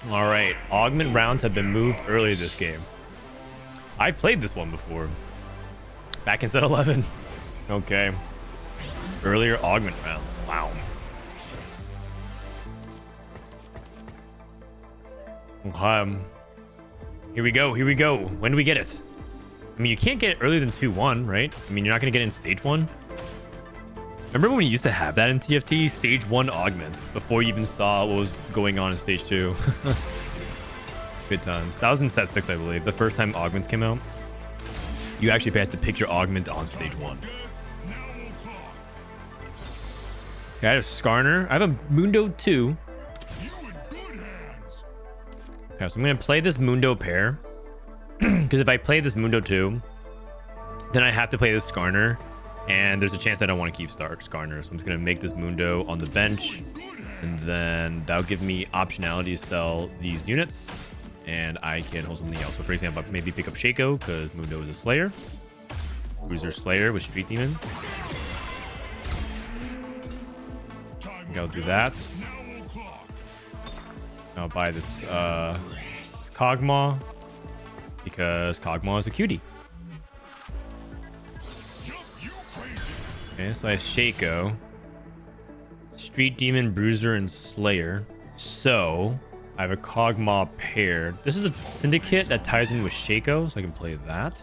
All right, augment rounds have been moved earlier this game. I played this one before. Back in set 11. Okay. Earlier augment rounds. Wow. Here we go. Here we go. When do we get it? I mean, you can't get it earlier than 2-1, right? I mean, you're not going to get it in stage 1. Remember when we used to have that in TFT? Stage 1 augments before you even saw what was going on in stage 2. Good times. That was in set 6, I believe. The first time augments came out. You actually had to pick your augment on stage 1. Okay, I have Skarner. I have a Mundo 2. Okay, so I'm going to play this Mundo pair. Because if I play this Mundo 2, then I have to play this Skarner. And there's a chance I don't want to keep Skarner. So I'm just going to make this Mundo on the bench. And then that'll give me optionality to sell these units. And I can hold something else. So for example, I maybe pick up Shaco because Mundo is a Slayer. Bruiser Slayer with Street Demon. I'll do that. I'll buy this Kog'Maw because Kog'Maw is a cutie. Okay, so I have Shaco, Street Demon, Bruiser, and Slayer. So I have a Kog'Maw pair. This is a Syndicate that ties in with Shaco, so I can play that.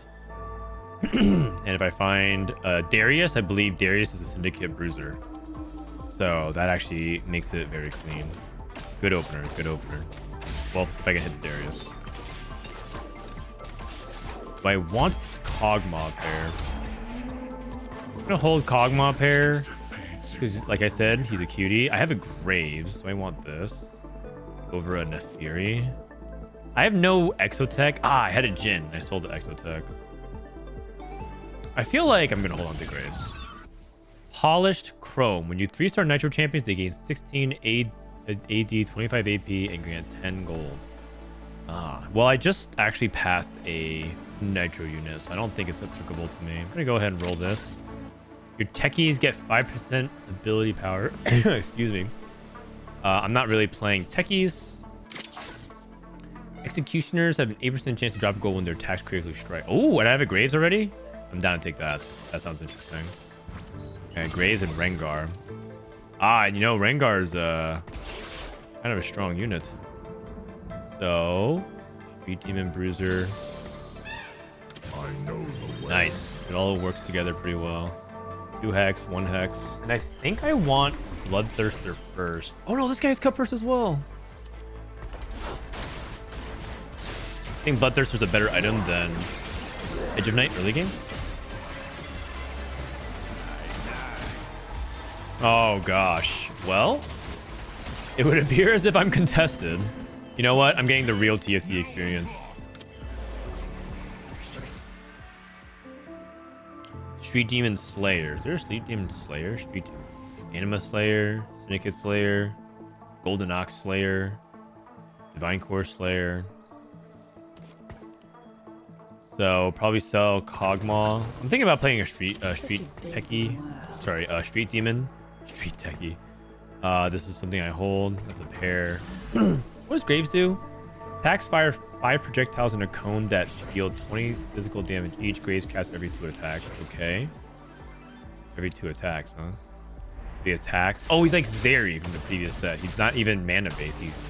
And if I find Darius, I believe Darius is a Syndicate Bruiser. So that actually makes it very clean. Good opener, good opener. Well, if I can hit Darius. But I want Kog'Maw pair. I'm gonna hold Kog'Maw pair because, like I said, he's a cutie. I have a Graves, so I want this over a Nefiri. I have no Exotech. I had a Jhin. I sold the Exotech. I feel like I'm gonna hold on to Graves. Polished Chrome. When you 3-star Nitro champions, they gain 16 AD, 25 AP, and grant 10 gold. Well, I just actually passed a Nitro unit, so I don't think it's applicable to me. I'm gonna go ahead and roll this. Your techies get 5% ability power. Excuse me. I'm not really playing techies. Executioners have an 8% chance to drop gold when their attacks critically strike. Oh, and I have a Graves already? I'm down to take that. That sounds interesting. Okay, Graves and Rengar. And you know, Rengar is kind of a strong unit. So, Street Demon, Bruiser. Nice. It all works together pretty well. 2 Hex, 1 Hex. And I think I want Bloodthirster first. Oh no, this guy has Cutpurse as well. I think Bloodthirster's a better item than Edge of Night early game. Oh gosh. Well, it would appear as if I'm contested. You know what? I'm getting the real TFT experience. Street Demon Slayer. Is there a Street Demon Slayer? Street Demon. Anima Slayer. Syndicate Slayer. Golden Ox Slayer. Divine Core Slayer. So probably sell Kog'Maw. I'm thinking about playing a Street Techie. Sorry, Street Demon. Street Techie. This is something I hold. That's a pair. What does Graves do? Attacks fire 5 projectiles in a cone that deal 20 physical damage each. Graves cast every 2 attacks. Okay. Every 2 attacks, huh? The attacks. Oh, he's like Zeri from the previous set. He's not even mana based. He's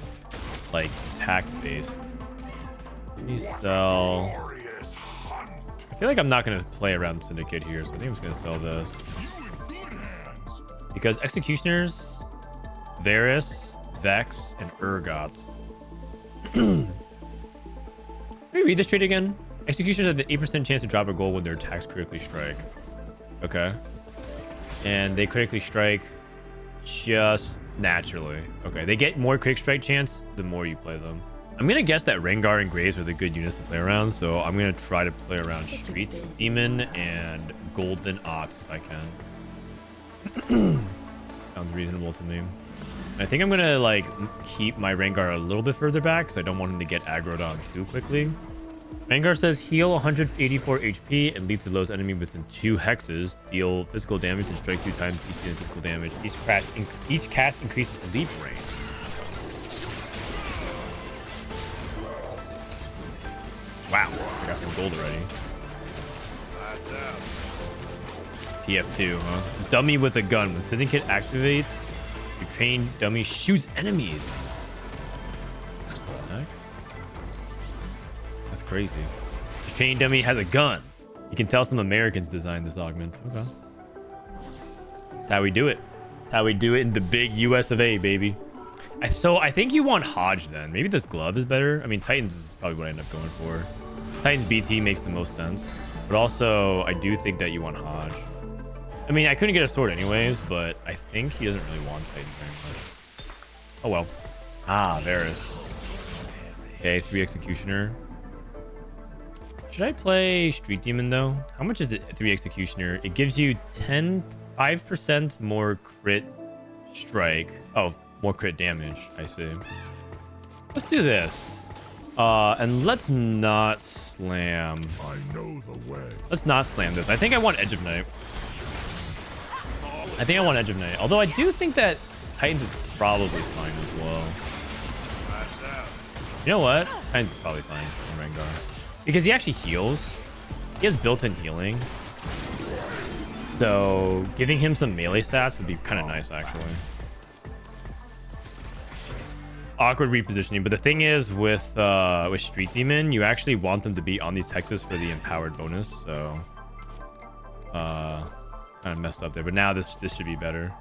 like attack based. Let me sell. I feel like I'm not gonna play around Syndicate here, so I think I'm just gonna sell this. Because Executioners, Varus, Vex, and Urgot. Let me read this trait again. Executioners have the 8% chance to drop a gold when their attacks critically strike. Okay. And they critically strike just naturally. Okay, they get more critic strike chance the more you play them. I'm gonna guess that Rengar and Graves are the good units to play around, so I'm gonna try to play around Street Demon and Golden Ox if I can. Sounds reasonable to me. I think I'm gonna like keep my Rengar a little bit further back because I don't want him to get aggroed on too quickly. Rengar says heal 184 HP and lead to the lowest enemy within 2 hexes. Deal physical damage and strike 2 times each dealing physical damage. Each cast increases the leap range. Wow, I got some gold already. TF2, huh? Dummy with a gun. When Syndicate activates, your trained dummy shoots enemies. What the heck? That's crazy. The trained dummy has a gun. You can tell some Americans designed this augment. Okay. That's how we do it. That's how we do it in the big US of A, baby. So I think you want Hodge then. Maybe this glove is better. I mean, Titans is probably what I end up going for. Titans BT makes the most sense. But also, I do think that you want Hodge. I mean, I couldn't get a sword anyways, but I think he doesn't really want Titans very much. Oh, well. Ah, Varus. Okay, 3 Executioner. Should I play Street Demon, though? How much is it, 3 Executioner? It gives you 5% more crit strike. Oh, more crit damage, I see. Let's do this. And let's not slam. I know the way. Let's not slam this. I think I want Edge of Night. I think I want Edge of Night. Although I do think that Titans is probably fine as well. You know what? Titans is probably fine in Rengar. Because he actually heals. He has built-in healing. So giving him some melee stats would be kind of nice, actually. Awkward repositioning, but the thing is with Street Demon, you actually want them to be on these hexes for the empowered bonus. So kind of messed up there, but now this should be better.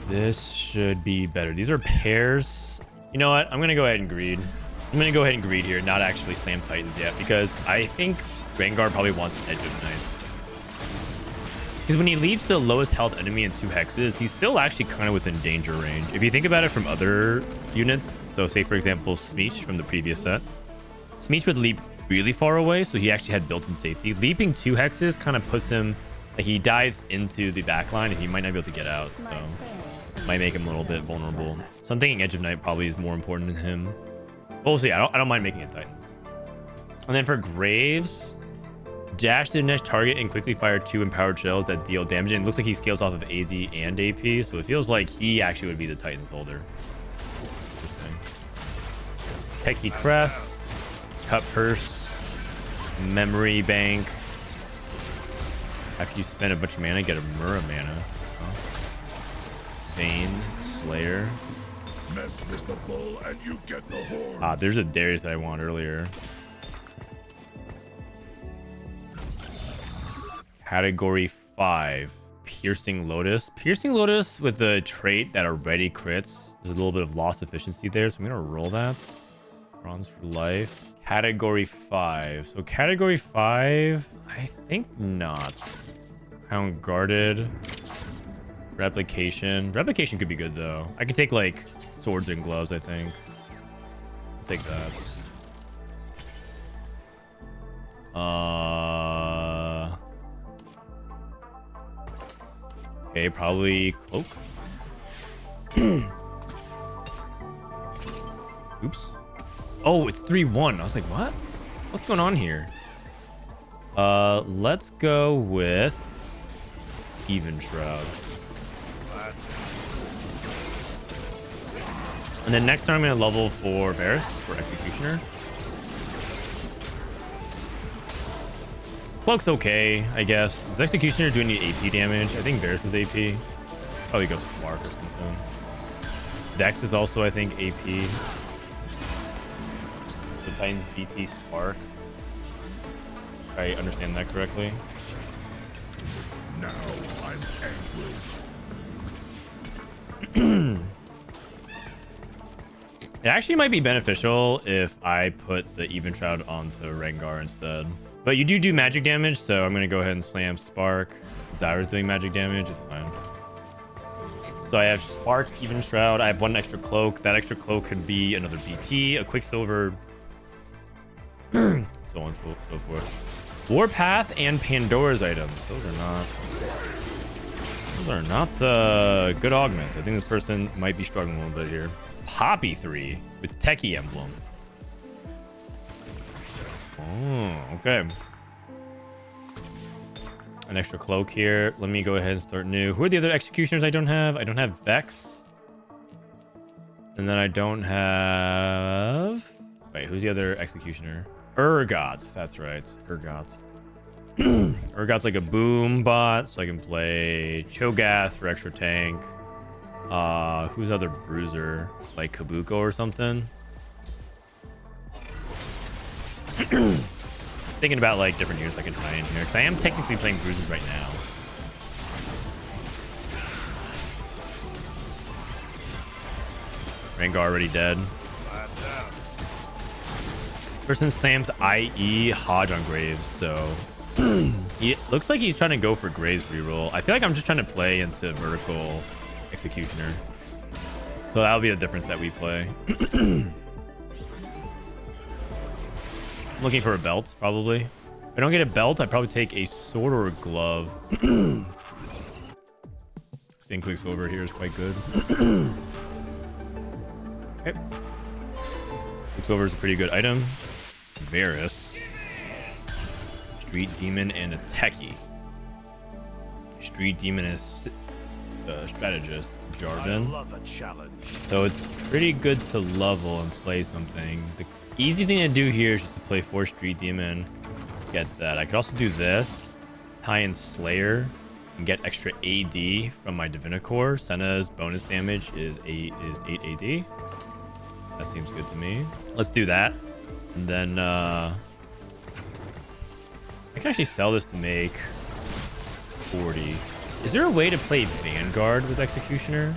This should be better. These are pairs. You know what? I'm gonna go ahead and greed. I'm gonna go ahead and greed here, not actually slam Titans yet, because I think Rengar probably wants Edge of Night. Because when he leaves the lowest health enemy in 2 hexes, he's still actually kind of within danger range. If you think about it from other units, so say for example Smeech from the previous set, Smeech would leap really far away, so he actually had built-in safety. Leaping 2 hexes kind of puts him, like he dives into the back line and he might not be able to get out, so might make him a little bit vulnerable. So I'm thinking Edge of Night probably is more important than him. But we'll see. I don't mind making it Titan. And then for Graves, dash to the next target and quickly fire 2 empowered shells that deal damage. And it looks like he scales off of AD and AP, so it feels like he actually would be the Titans holder. Interesting. Techie Crest, Cutpurse, Memory Bank. After you spend a bunch of mana, get a Mura mana. Vayne, Slayer. Mess with the bull and you get the horn. Ah, there's a Darius that I want earlier. Category 5, Piercing Lotus. Piercing Lotus with the trait that already crits. There's a little bit of lost efficiency there, so I'm gonna roll that. Bronze for life. Category 5. So category 5, I think not. Hound Guarded. Replication. Replication could be good though. I could take like swords and gloves, I think. I'll take that. Okay, probably cloak. Oops. Oh, it's 3-1. I was like, what? What's going on here? Let's go with Even Shroud. And then next turn I'm gonna level for Varus for Executioner. Cloak's okay, I guess. Does Executioner do any AP damage? I think Varus is AP. Probably go Spark or something. Dex is also, I think, AP. The Titans BT Spark. If I understand that correctly. Now I'm angry. It actually might be beneficial if I put the Even Shroud onto Rengar instead. But you do magic damage, so I'm going to go ahead and slam Spark. Zyra's doing magic damage. It's fine. So I have Spark, Even Shroud. I have 1 extra cloak. That extra cloak could be another BT, a Quicksilver, so on and so forth. Warpath and Pandora's items. Those are not good augments. I think this person might be struggling a little bit here. Poppy 3 with Techie Emblem. Oh, okay. An extra cloak here. Let me go ahead and start new. Who are the other executioners I don't have? I don't have Vex. And then I don't have... Wait, who's the other executioner? Urgots. That's right. Urgots. Urgot's like a boom bot, so I can play Cho'Gath for extra tank. Who's the other bruiser? Like Kabuko or something? Thinking about like different units I can try in here, because I am technically playing bruisers right now. Rengar already dead. Person slams IE Hodge on Graves, so he looks like he's trying to go for Graves reroll. I feel like I'm just trying to play into vertical executioner, so that'll be the difference that we play. I'm looking for a belt, probably. If I don't get a belt, I'd probably take a sword or a glove. Seeing Quicksilver here is quite good. Okay. Quicksilver is a pretty good item. Varus. Street Demon and a Techie. Street Demon is strategist. Jarvan. So it's pretty good to level and play something. The easy thing to do here is just to play 4 Street Demon. Get that. I could also do this. Tie in Slayer and get extra AD from my Divinicore. Senna's bonus damage is 8 AD. That seems good to me. Let's do that. And then I can actually sell this to make 40. Is there a way to play Vanguard with Executioner?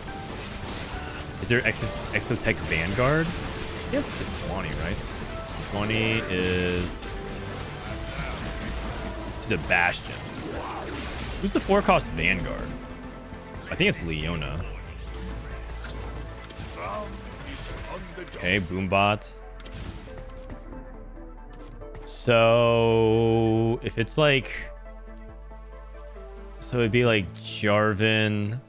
Is there Exotech Vanguard? Yes, 20, right? 20 is... She's a Bastion. Who's the 4-cost Vanguard? I think it's Leona. Okay, Boombot. So if it's like, so it'd be like Jarvan,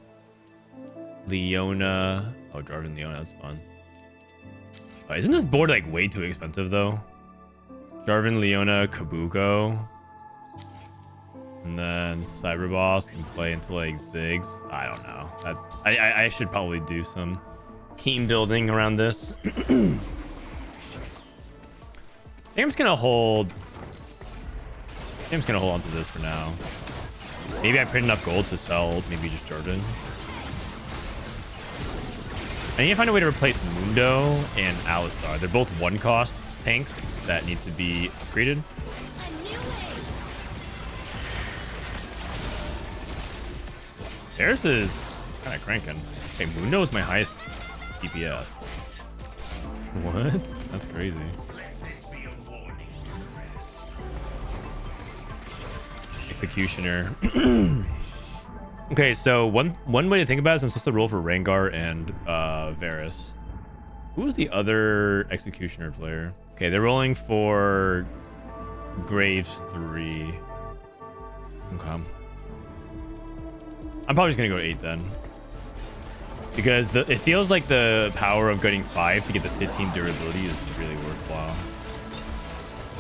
Leona. Oh, Jarvan, Leona, that's fun. Isn't this board like way too expensive though? Jarvan, Leona, Kabuko, and then Cyberboss can play into like Ziggs. I don't know. I should probably do some team building around this. I think I'm just gonna hold. On to this for now. Maybe I print enough gold to sell. Maybe just Jarvan. I need to find a way to replace Mundo and Alistar. They're both 1-cost tanks that need to be upgraded. Theirs is kind of cranking. Okay, Mundo is my highest DPS. What? That's crazy. Executioner. Okay, so one way to think about it is I'm supposed to roll for Rengar and Varus. Who's the other Executioner player? Okay, they're rolling for Graves 3. Okay. I'm probably just gonna go to 8 then. Because it feels like the power of getting 5 to get the 15 durability is really worthwhile.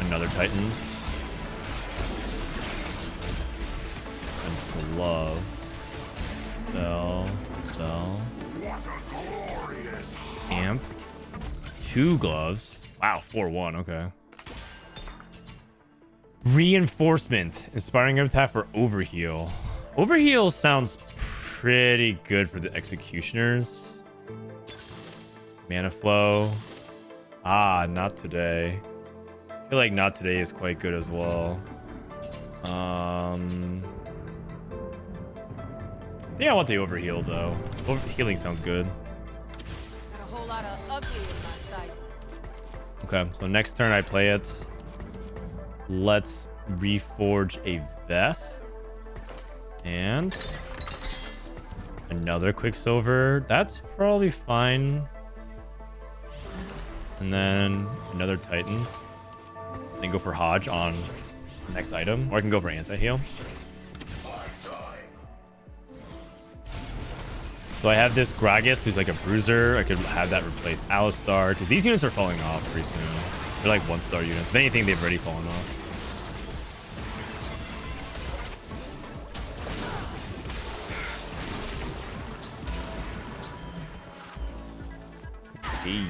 Another Titan. And glove. Sell. Amp. 2 gloves. Wow, 4-1, okay. Reinforcement. Inspiring attack for overheal. Overheal sounds pretty good for the executioners. Mana flow. Ah, not today. I feel like not today is quite good as well. I think I want the overheal though. Overhealing sounds good. Got a whole lot of ugly in my sights. Okay, so next turn I play it. Let's reforge a vest. And another Quicksilver. That's probably fine. And then another Titan. Then go for Hodge on the next item. Or I can go for anti-heal. So I have this Gragas who's like a bruiser. I could have that replace Alistar. Because these units are falling off pretty soon. They're like 1-star units. If anything, they've already fallen off. Hey.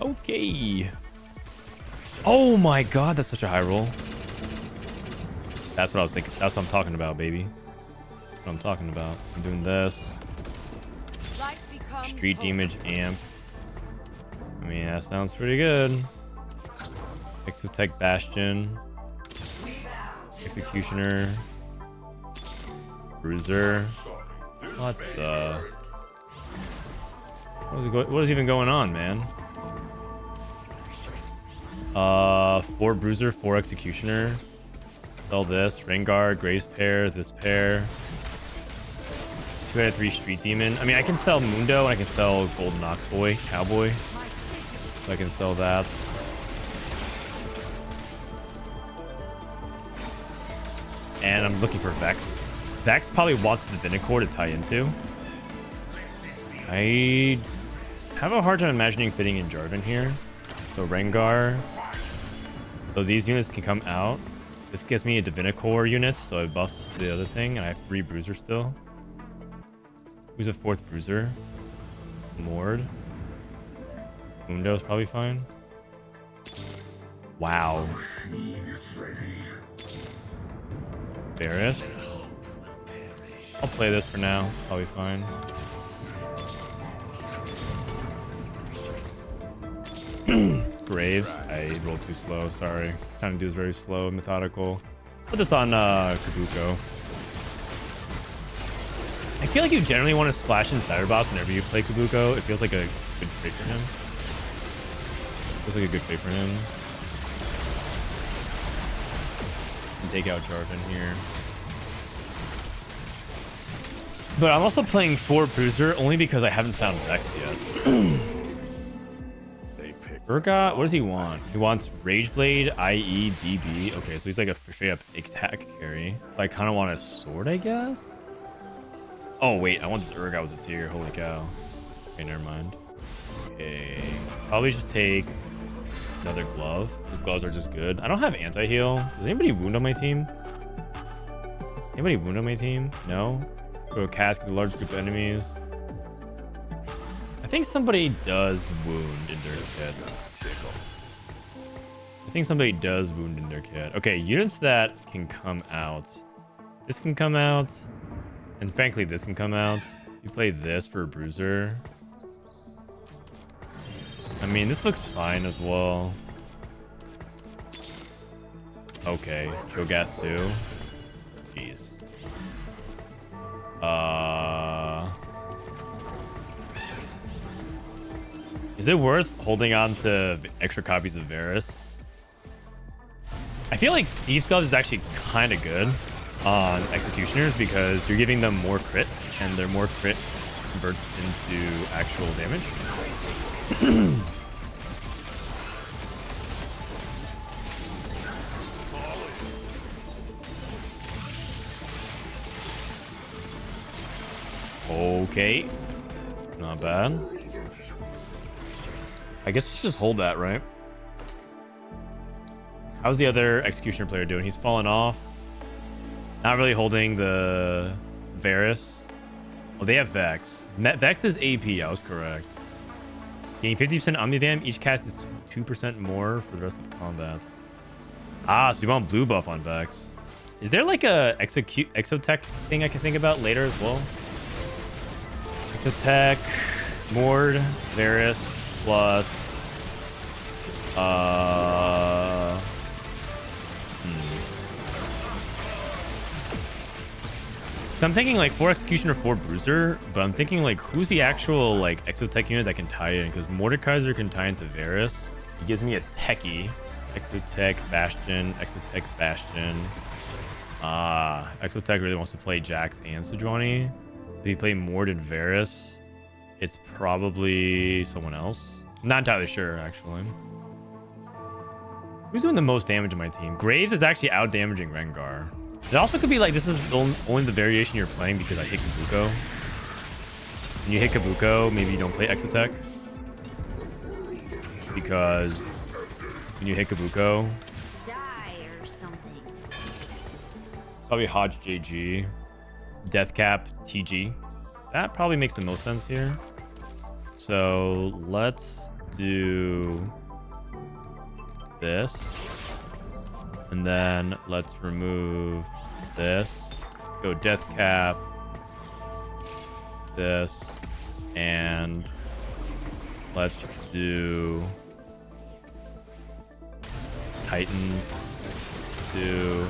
Okay. Oh my god, that's such a high roll. That's what I was thinking. That's what I'm talking about, baby. That's what I'm talking about. I'm doing this. Street damage amp. I mean, that sounds pretty good. Exotech Bastion. Executioner. Bruiser. What the? What is even going on, man? 4 Bruiser, 4 Executioner. Sell this. Rengar, Graves pair, this pair. 2 out of 3 Street Demon. I mean, I can sell Mundo and I can sell Golden Ox Boy, Cowboy. So I can sell that. And I'm looking for Vex. Vex probably wants the Divinicore to tie into. I have a hard time imagining fitting in Jarvan here. So Rengar. So these units can come out. This gives me a Divinicore unit, so it buffs the other thing. And I have 3 Bruiser still. Who's a 4th Bruiser? Mord. Mundo's probably fine. Wow. Varus. I'll play this for now. It's probably fine. Graves. I rolled too slow. Sorry. Trying to do this very slow and methodical. Put this on Kabuko. I feel like you generally want to splash in Cyberboss whenever you play Kabuko. It feels like a good trade for him. Feels like a good trade for him. And take out Jarvan here. But I'm also playing 4 Bruiser only because I haven't found Vex yet. Urgot, what does he want? He wants Rage Blade, IE, DB. Okay, so he's like a straight up attack carry. So I kind of want a sword, I guess. Oh wait, I want this Urgot with a tier. Holy cow. Okay, never mind. Okay, probably just take another glove. The gloves are just good. I don't have anti-heal. Does anybody wound on my team? Anybody wound on my team? No? Go cast a large group of enemies. I think somebody does wound in their kit. I think somebody does wound in their kit. Okay, units that can come out. This can come out. And frankly, this can come out. You play this for a Bruiser. I mean, this looks fine as well. Okay, Cho'Gath 2. Jeez. Is it worth holding on to extra copies of Varus? I feel like Thieves' Gloves is actually kind of good on Executioners because you're giving them more crit, and their more crit converts into actual damage. Okay, not bad. I guess we should just hold that, right? How's the other Executioner player doing? He's fallen off. Not really holding the Varus. Oh, they have Vex. Vex is AP. I was correct. Gain 50% Omnidam. Each cast is 2% more for the rest of combat. Ah, so you want blue buff on Vex. Is there like a Exotech thing I can think about later as well? Exotech, Mord, Varus, plus... So I'm thinking like 4 Executioner, 4 Bruiser, but I'm thinking like who's the actual like Exotech unit that can tie in? Because Mordekaiser can tie into Varus. He gives me a Techie. Exotech, Bastion, Exotech, Bastion. Exotech really wants to play Jax and Sejuani. So if you play Mord and Varus, it's probably someone else. I'm not entirely sure, actually. Who's doing the most damage in my team? Graves is actually out damaging Rengar. It also could be like this is only the variation you're playing because I hit Kabuko. When you hit Kabuko, maybe you don't play Exotech. Because when you hit Kabuko, Die or something. probably Hodge JG, Deathcap TG. That probably makes the most sense here. So let's do this. And then let's remove this. Go death cap. This. And let's do Titans. Do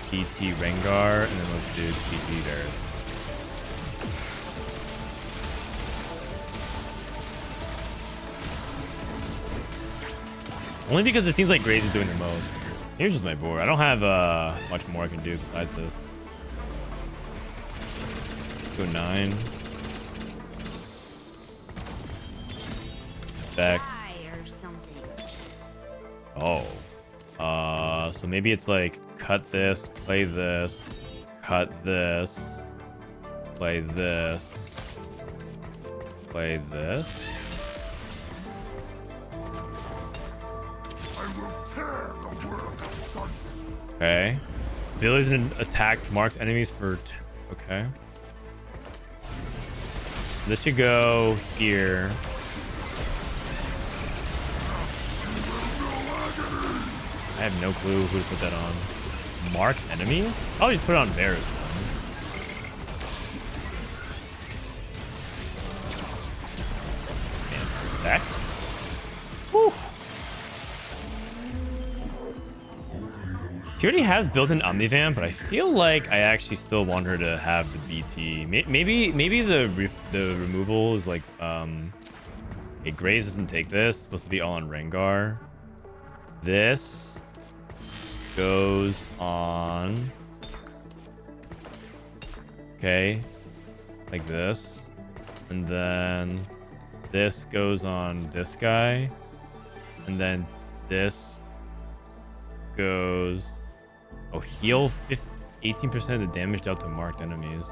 TT Rengar. And then let's do TT Bears. Only because it seems like Graves is doing the most. Here's just my board. I don't have much more I can do besides this. Go 9. Vex. Oh. So maybe it's like cut this, play this, cut this, play this, play this. Okay. Abilities and attacks marks enemies for... Okay. This should go here. I have no clue who to put that on. Marks enemies? I'll just put it on bears then. And Vex? Whew. She already has built-in Omnivamp, but I feel like I actually still want her to have the BT. Maybe the removal is like okay, Graves doesn't take this. It's supposed to be all on Rengar. This goes on. Okay, like this, and then this goes on this guy, and then this goes. Oh, heal 18% of the damage dealt to marked enemies.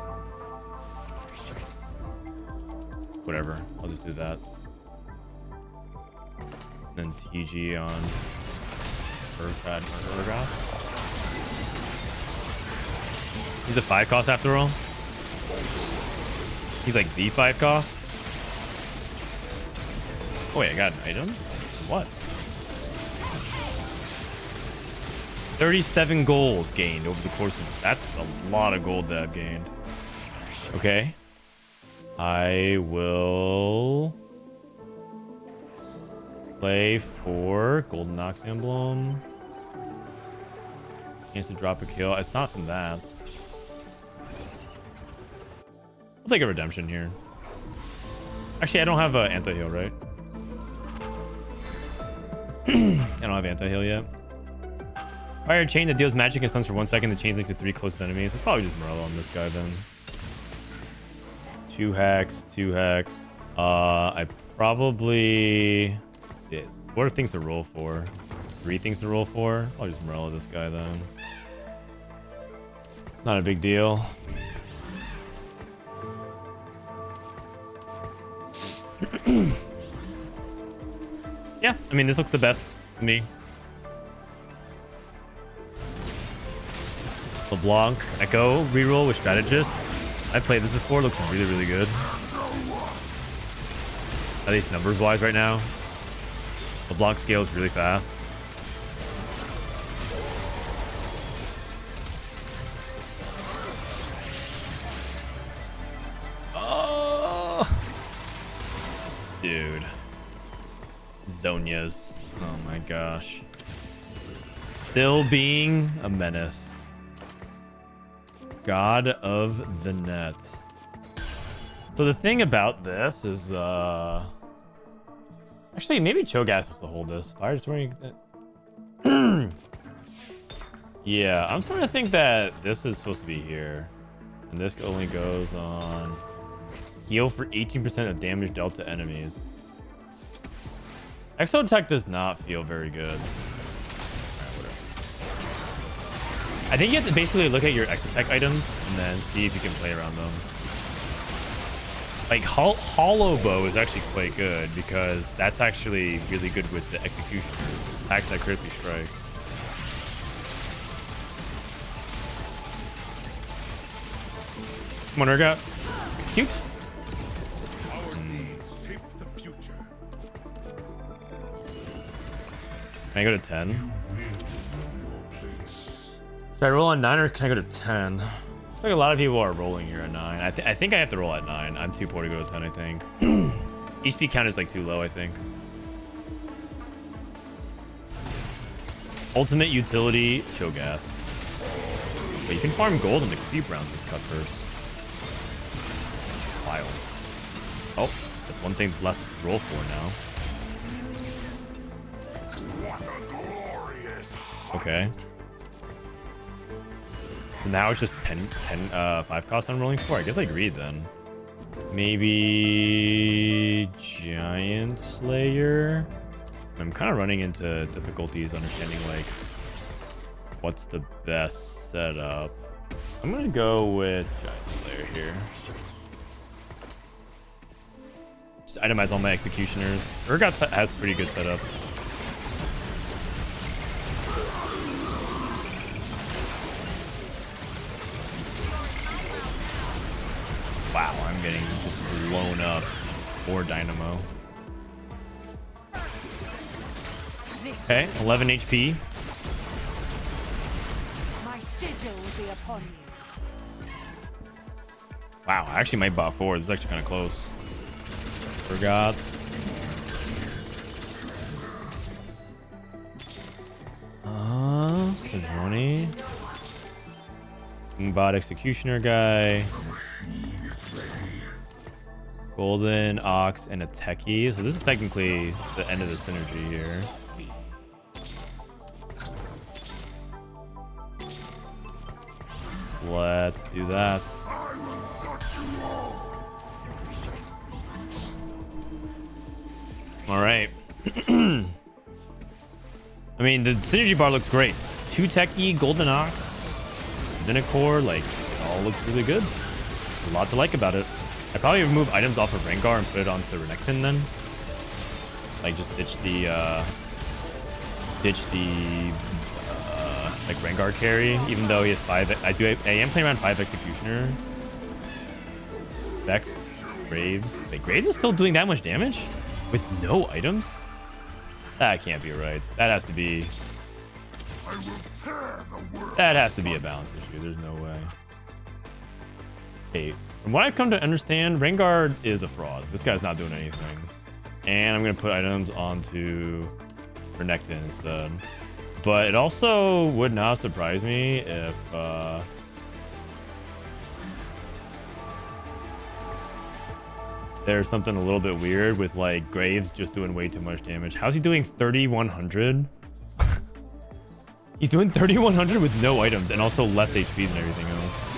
Whatever, I'll just do that. Then TG on Urgot. He's a 5 cost after all. He's like the 5 cost. Oh wait, I got an item? What? 37 gold gained over the course of... That's a lot of gold that I've gained. Okay. I will... play for Golden Ox Emblem. Chance to drop a kill. It's not from that. I'll take a redemption here. Actually, I don't have an anti-heal, right? I don't have anti-heal yet. Fire chain that deals magic and stuns for 1 second. The chain's linked to 3 closest enemies. It's probably just Morello on this guy then. 2 hex, 2 hex. I probably... Yeah. What are things to roll for? 3 things to roll for? I'll just Morello this guy then. Not a big deal. Yeah, I mean, this looks the best to me. LeBlanc, Echo, reroll with Strategist. I've played this before, looks really, really good. At least numbers-wise right now. LeBlanc scales really fast. Oh! Dude. Zonias. Oh my gosh. Still being a menace. God of the net. So the thing about this is actually maybe Cho'Gath was to hold this. Fire swearing. Yeah, I'm starting to think that this is supposed to be here. And this only goes on heal for 18% of damage dealt to enemies. Exotech does not feel very good. I think you have to basically look at your Exotech items and then see if you can play around them. Like Hollow Bow is actually quite good because that's actually really good with the executioner attacks that critically strike. Come on, Urgot. Execute. Our needs shape the future. Can I go to 10? Should I roll on 9 or can I go to 10? I think a lot of people are rolling here at 9. I think I have to roll at 9. I'm too poor to go to 10, I think. HP count is like too low, I think. Ultimate utility, Cho'Gath. But you can farm gold in the creep rounds with Cutpurse. Wild. Oh, that's one thing less to roll for now. Okay. So now it's just 5 cost I'm rolling for. I guess I agreed then. Maybe Giant Slayer. I'm kind of running into difficulties understanding like what's the best setup. I'm gonna go with Giant Slayer here. Just itemize all my executioners. Urgot has pretty good setup. Wow, I'm getting just blown up. Or Dynamo. Okay, 11 HP. My sigil will be upon you. Wow, I actually might bot forward. This is actually kind of close. Forgot. Sojoni. Bot Executioner guy. Golden, Ox, and a Techie. So this is technically the end of the synergy here. Let's do that. All right. I mean, the synergy bar looks great. 2 Techie, Golden Ox, Core, like, it all looks really good. A lot to like about it. I probably remove items off of Rengar and put it onto Renekton then. Like, just ditch the like Rengar carry, even though he has 5. I am playing around 5 Executioner. Vex, Graves. Wait, Graves is still doing that much damage with no items? That can't be right. That has to be. That has to be a balance issue. There's no way. Okay, from what I've come to understand, Rengar is a fraud. This guy's not doing anything. And I'm gonna put items onto Renekton instead. But it also would not surprise me if there's something a little bit weird with like Graves just doing way too much damage. How's he doing 3,100? He's doing 3,100 with no items and also less HP than everything else.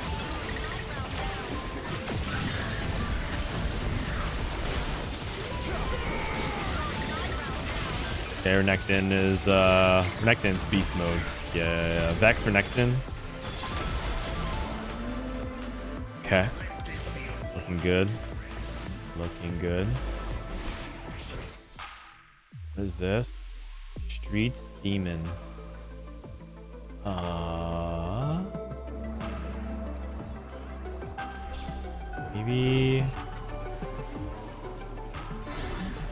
Okay, Renekton is Renekton's beast mode. Yeah, Vex Renekton. Okay. Looking good. Looking good. What is this? Street Demon. Maybe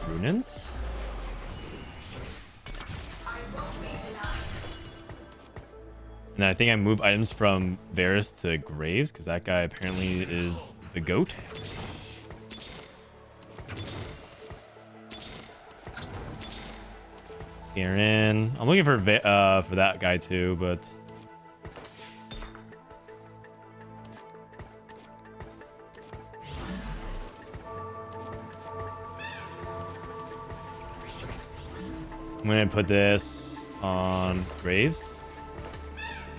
Runins? And I think I move items from Varus to Graves because that guy apparently is the GOAT. Garen. I'm looking for that guy too, but I'm gonna put this on Graves.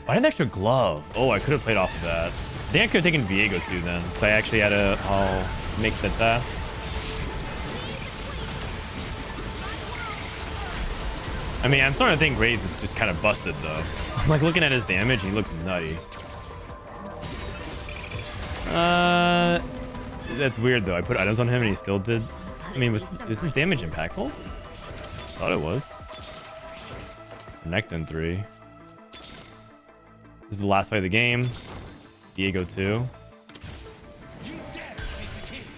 Why an extra glove? Oh, I could have played off of that. I think I could have taken Viego too then. If I actually had a mix that fast. I mean, I'm starting to think Graves is just kind of busted though. I'm like looking at his damage and he looks nutty. That's weird though. I put items on him and he still did. I mean, is his damage impactful? Thought it was. Renekton 3. This is the last fight of the game. Viego 2.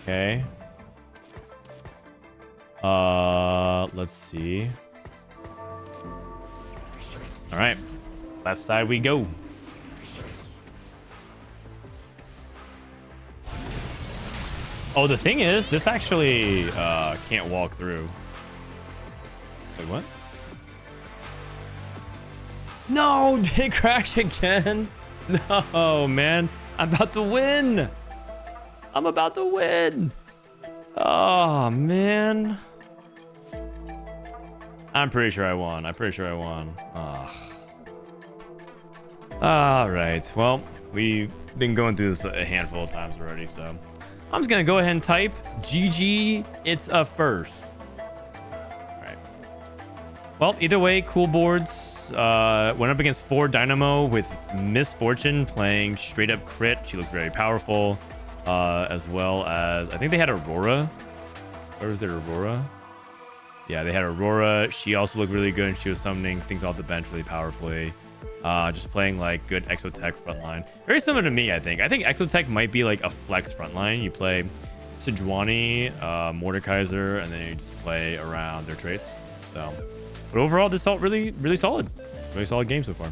Okay. Let's see. All right, left side we go. Oh, the thing is, this actually can't walk through. Wait, what? No, did it crash again? No, man. I'm about to win. I'm about to win. Oh, man. I'm pretty sure I won. I'm pretty sure I won. Oh. All right. Well, we've been going through this a handful of times already, so I'm just going to go ahead and type GG. It's a first. All right. Well, either way, cool boards. Went up against 4 Dynamo with Misfortune playing straight up crit. She looks very powerful. As well as, I think they had Aurora. Where was their Aurora? Yeah, they had Aurora. She also looked really good. And she was summoning things off the bench really powerfully. Just playing like good Exotech frontline. Very similar to me, I think. I think Exotech might be like a flex frontline. You play Sejuani, Mordekaiser, and then you just play around their traits. So, but overall, this felt really, really solid. Really solid game so far.